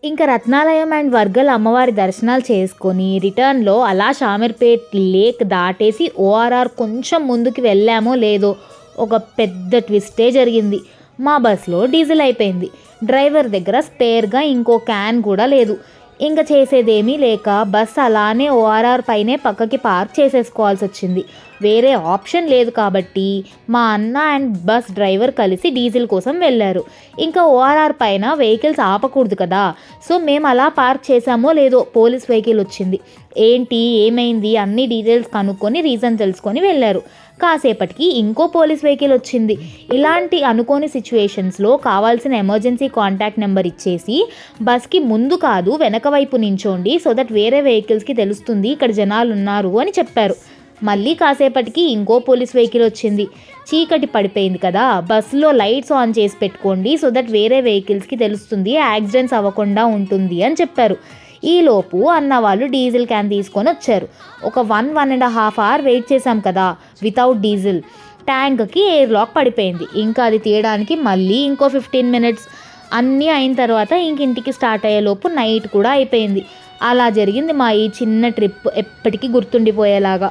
ఇంకా రత్నాలయం అండ్ వర్గల్ అమ్మవారి దర్శనాలు చేసుకొని రిటర్న్‌లో అలా షామీర్పేట్ లేక్ దాటేసి ఓఆర్ఆర్ కొంచెం ముందుకు వెళ్ళామో లేదో ఒక పెద్ద ట్విస్టే జరిగింది. మా బస్‌లో డీజిల్ అయిపోయింది. డ్రైవర్ దగ్గర స్పేర్‌గా ఇంకో క్యాన్ కూడా లేదు. ఇంక చేసేదేమీ లేక బస్ అలానే ఓఆర్ఆర్ పైనే పక్కకి పార్క్ చేసేసుకోవాల్సొచ్చింది. వేరే ఆప్షన్ లేదు కాబట్టి మా అన్న అండ్ బస్ డ్రైవర్ కలిసి డీజిల్ కోసం వెళ్లారు. ఇంకా ఓఆర్ఆర్ పైన వెహికల్స్ ఆపకూడదు కదా! సో మేము అలా పార్క్ చేశామో లేదో పోలీస్ వెహికల్ వచ్చింది. ఏంటి, ఏమైంది అన్ని డీటెయిల్స్ కనుక్కొని రీజన్ తెలుసుకొని వెళ్లారు. కాసేపటికి ఇంకో పోలీస్ వెహికల్ వచ్చింది. ఇలాంటి అనుకోని సిచ్యువేషన్స్‌లో కావాల్సిన ఎమర్జెన్సీ కాంటాక్ట్ నెంబర్ ఇచ్చేసి బస్‌కి ముందు కాదు వెనక వైపు నించోండి సో దట్ వేరే వెహికల్స్‌కి తెలుస్తుంది ఇక్కడ జనాలున్నారు అని చెప్పారు. మళ్ళీ కాసేపటికి ఇంకో పోలీస్ వెహికల్ వచ్చింది. చీకటి పడిపోయింది కదా, బస్సులో లైట్స్ ఆన్ చేసి పెట్టుకోండి సో దట్ వేరే వెహికల్స్‌కి తెలుస్తుంది యాక్సిడెంట్స్ అవ్వకుండా ఉంటుంది అని చెప్పారు. ఈలోపు అన్న వాళ్ళు డీజిల్ క్యాన్ తీసుకొని వచ్చారు. ఒక 1.5 అవర్ వెయిట్ చేశాం కదా వితౌట్ డీజిల్. ట్యాంక్‌కి ఎయిర్ లాక్ పడిపోయింది. ఇంకా అది తీయడానికి మళ్ళీ ఇంకో 15 మినిట్స్. అన్నీ అయిన తర్వాత ఇంటికి స్టార్ట్ అయ్యేలోపు నైట్ కూడా అయిపోయింది. అలా జరిగింది మా ఈ చిన్న ట్రిప్ ఎప్పటికీ గుర్తుండిపోయేలాగా.